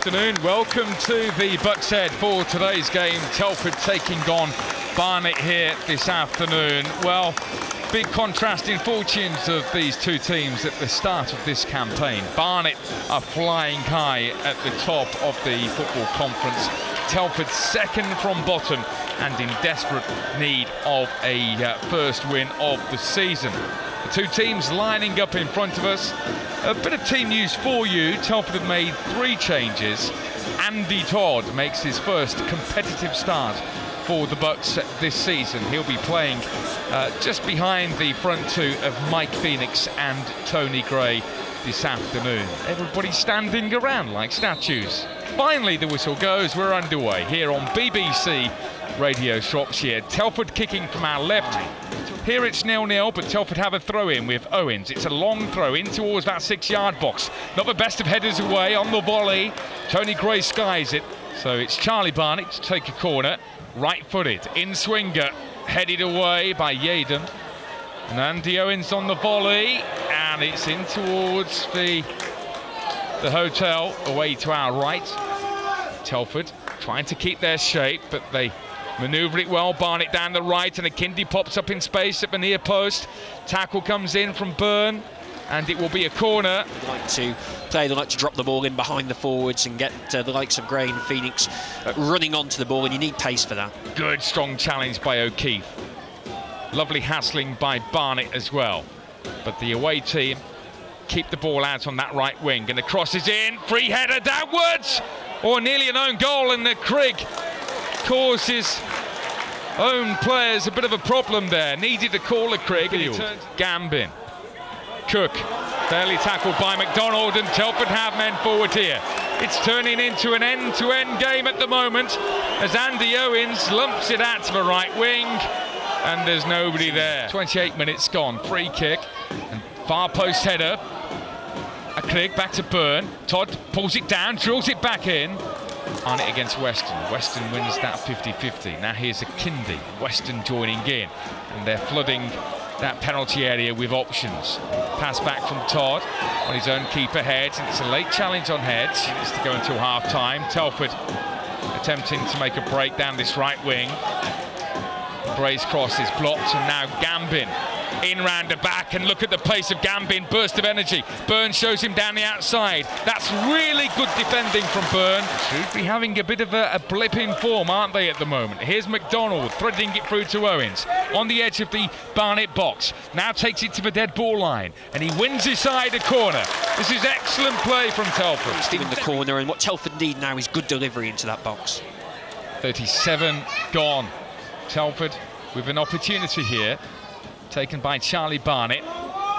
afternoon. Welcome to the Bucks Head for today's game. Telford taking on Barnet here this afternoon. Well, big contrasting fortunes of these two teams at the start of this campaign. Barnet are flying high at the top of the football conference. Telford second from bottom and in desperate need of a first win of the season. The two teams lining up in front of us. A bit of team news for you. Telford have made 3 changes. Andy Todd makes his first competitive start for the Bucks this season. He'll be playing just behind the front two of Mike Phoenix and Tony Gray this afternoon. Everybody standing around like statues. Finally, the whistle goes. We're underway here on BBC Radio Shropshire. Telford kicking from our left. Here it's 0-0, but Telford have a throw-in with Owens. It's a long throw in towards that 6-yard box. Not the best of headers away on the volley. Tony Gray skies it. So it's Charlie Barnet to take a corner. Right-footed, in-swinger, headed away by Yaden. And Andy Owens on the volley. And it's in towards the hotel, away to our right. Telford trying to keep their shape, but they manoeuvre it well. Barnet down the right, and a Kindy pops up in space at the near post. Tackle comes in from Byrne, and it will be a corner. They like to drop the ball in behind the forwards and get the likes of Gray and Phoenix running onto the ball, and you need pace for that. Good, strong challenge by O'Keefe. Lovely hassling by Barnet as well. But the away team keep the ball out on that right wing, and the cross is in. Free header downwards, or nearly an own goal, and the Crigg causes own players a bit of a problem there. Needed to call a Crigg, and he turns Gambin. Cook, fairly tackled by McDonald, and Telford have men forward here. It's turning into an end-to-end game at the moment as Andy Owens lumps it out to the right wing, and there's nobody there. 28 minutes gone, free kick, and far post header. A Crigg back to Byrne. Todd pulls it down, drills it back in. On it against Weston. Weston wins that 50-50. Now here's a Kindy. Weston joining in, and they're flooding that penalty area with options. Pass back from Todd on his own keeper Heads, and it's a late challenge on Heads. It's to go until half-time. Telford attempting to make a break down this right wing. Bray's cross is blocked, and now Gambin in round the back, and look at the pace of Gambin, burst of energy. Byrne shows him down the outside. That's really good defending from Byrne. Should be having a bit of a blip in form, aren't they, at the moment? Here's McDonald threading it through to Owens on the edge of the Barnet box. Now takes it to the dead ball line, and he wins his side a corner. This is excellent play from Telford. He's in the corner, and what Telford need now is good delivery into that box. 37 gone. Telford with an opportunity here. Taken by Charlie Barnet.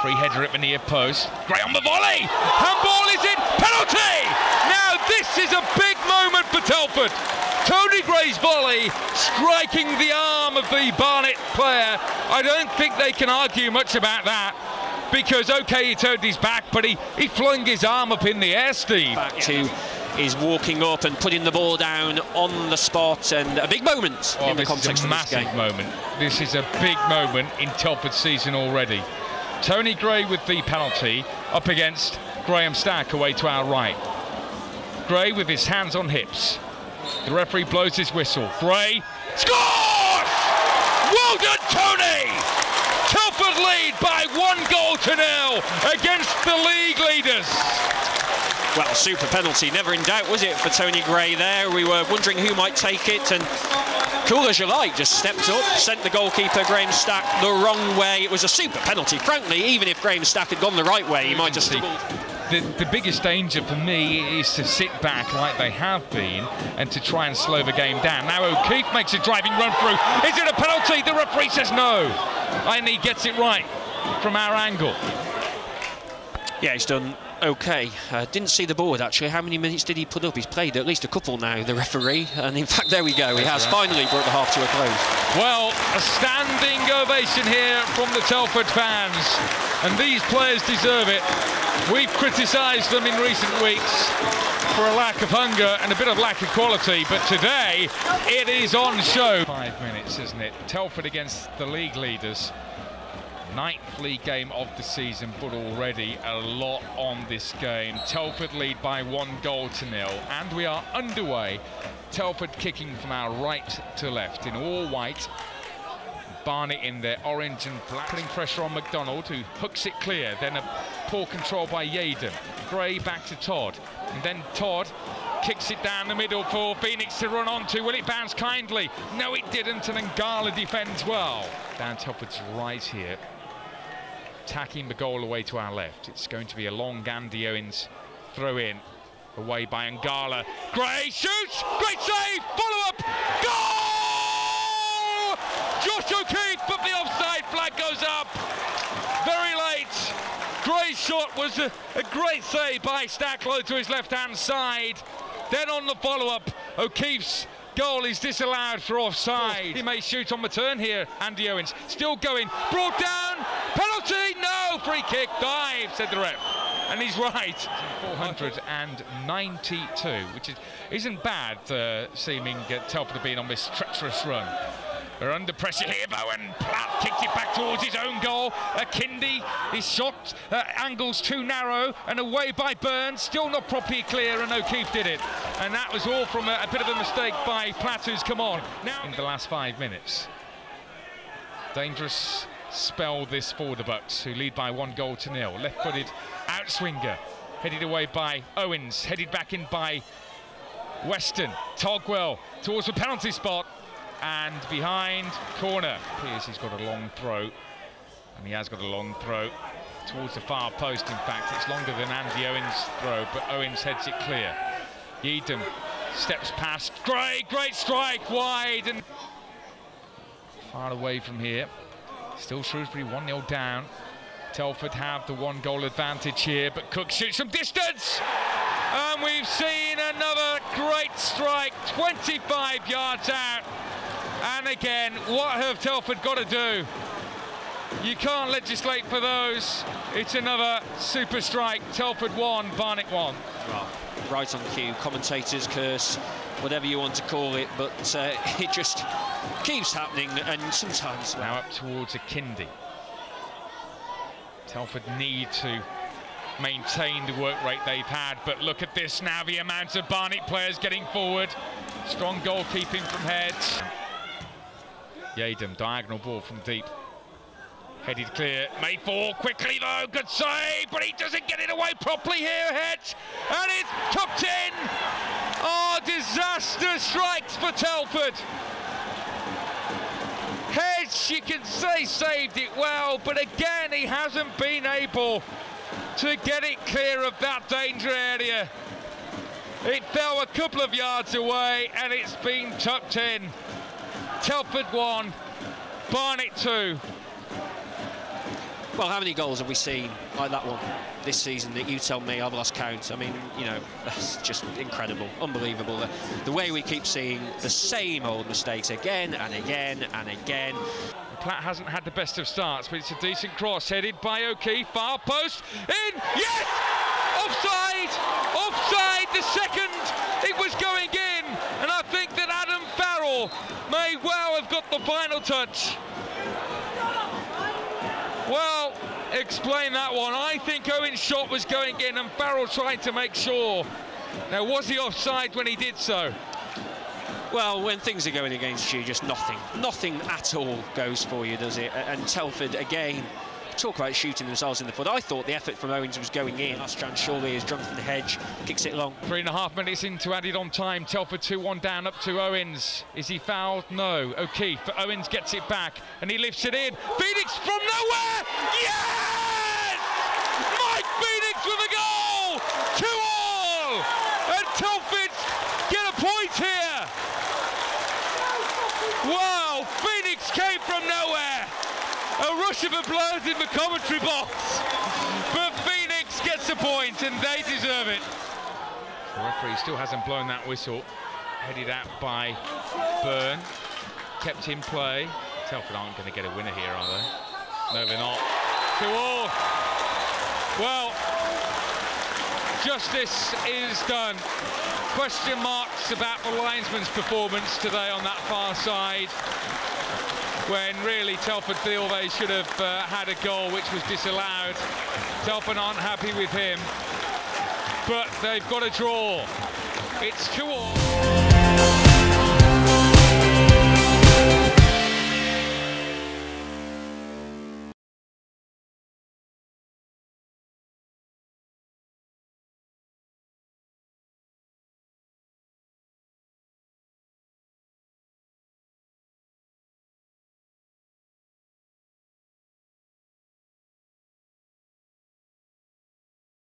Free header at the near post. Gray on the volley! Handball is in! Penalty! Now this is a big moment for Telford. Tony Gray's volley striking the arm of the Barnet player. I don't think they can argue much about that, because, OK, he turned his back, but he flung his arm up in the air, Steve. Back to is walking up and putting the ball down on the spot, and a big moment in the context of this game. Massive moment. This is a big moment in Telford's season already. Tony Gray with the penalty up against Graham Stack away to our right. Gray with his hands on hips. The referee blows his whistle. Gray scores! Well done, Tony! Telford lead by 1-0 against the league leaders. Well, super penalty, never in doubt, was it, for Tony Gray there? We were wondering who might take it, and cool as you like, just stepped up, sent the goalkeeper, Graham Stack, the wrong way. It was a super penalty. Frankly, even if Graham Stack had gone the right way, he might have still... The biggest danger for me is to sit back like they have been and to try and slow the game down. Now O'Keefe makes a driving run through. Is it a penalty? The referee says no. And he gets it right from our angle. Yeah, he's done OK. Didn't see the board, actually. How many minutes did he put up? He's played at least a couple now, the referee. And in fact, there we go. He has finally brought the half to a close. Well, a standing ovation here from the Telford fans. And these players deserve it. We've criticised them in recent weeks for a lack of hunger and a bit of lack of quality, but today it is on show. 5 minutes, isn't it? Telford against the league leaders. Ninth league game of the season, but already a lot on this game. Telford lead by 1-0, and we are underway. Telford kicking from our right to left in all white. Barnet in their orange and black, putting pressure on McDonald, who hooks it clear. Then a poor control by Yaden. Gray back to Todd, and then Todd kicks it down the middle for Phoenix to run onto. Will it bounce kindly? No, it didn't, and Ngala defends well. Down Telford's right here, tacking the goal away to our left. It's going to be a long Andy Owens throw in, away by Ngala. Gray shoots, great save, follow up, goal! Josh O'Keefe, but the offside flag goes up very late. Gray's shot was a great save by Stacklow to his left-hand side. Then on the follow-up, O'Keefe's goal is disallowed for offside. He may shoot on the turn here, Andy Owens. Still going, brought down, penalty, no, free kick, dive, said the ref. And he's right. 492, which isn't bad, seeming Telford have been on this treacherous run. They're under pressure here, Bowen. Platt kicks it back towards his own goal. Kindi, his shot angles too narrow, and away by Burns. Still not properly clear, and O'Keefe did it. And that was all from a bit of a mistake by Platt, who's come on now in the last 5 minutes. Dangerous spell this for the Bucks, who lead by 1-0. Left-footed outswinger, headed away by Owens, headed back in by Weston. Togwell towards the penalty spot. And behind, corner. Appears he's got a long throw, and he has got a long throw towards the far post. In fact, it's longer than Andy Owens' throw, but Owens heads it clear. Yeadham steps past. Great strike, wide and far away from here. Still Shrewsbury 1-0 down. Telford have the 1-goal advantage here, but Cook shoots from distance. And we've seen another great strike, 25 yards out. And again, what have Telford got to do? You can't legislate for those. It's another super strike. Telford 1, Barnet 1. Well, right on cue. Commentators curse, whatever you want to call it, but it just keeps happening, and sometimes... Now up towards a Kindi. Telford need to maintain the work rate they've had, but look at this now, the amount of Barnet players getting forward. Strong goalkeeping from Heads. Yeadham, diagonal ball from deep. Headed clear, may fall quickly though, good save, but he doesn't get it away properly here, Hedge, and it's tucked in. Oh, disaster strikes for Telford. Hedge, you can say, saved it well, but again, he hasn't been able to get it clear of that danger area. It fell a couple of yards away, and it's been tucked in. Telford 1, Barnet 2. Well, how many goals have we seen like that one this season that you tell me? I've lost count. I mean, you know, that's just incredible, unbelievable. The way we keep seeing the same old mistakes again and again and again. Platt hasn't had the best of starts, but it's a decent cross headed by O'Keefe, far post, in, yes! Offside! Offside, the second it was going in, and I think that Adam Farrell may well have got the final touch. Well, explain that one. I think Owen's shot was going in and Farrell tried to make sure. Now, was he offside when he did so? Well, when things are going against you, just nothing at all goes for you, does it? And Telford, again, talk about shooting themselves in the foot. I thought the effort from Owens was going in. Astran surely is drunk from the hedge, kicks it long. 3.5 minutes into added on time. Telford 2-1 down, up to Owens. Is he fouled? No. O'Keefe, but Owens gets it back and he lifts it in. Phoenix from nowhere! Yes! Mike Phoenix with a goal! 2-all! And Telford get a point here! Wow! Phoenix came from nowhere! A rush of applause in the commentary box. But Phoenix gets a point and they deserve it. The referee still hasn't blown that whistle. Headed out by Byrne. Kept in play. Telford aren't going to get a winner here, are they? No, they're not. 2-all. Well, justice is done. Question marks about the linesman's performance today on that far side. when really Telford feel they should have had a goal which was disallowed. Telford aren't happy with him, but they've got a draw. It's 2-2.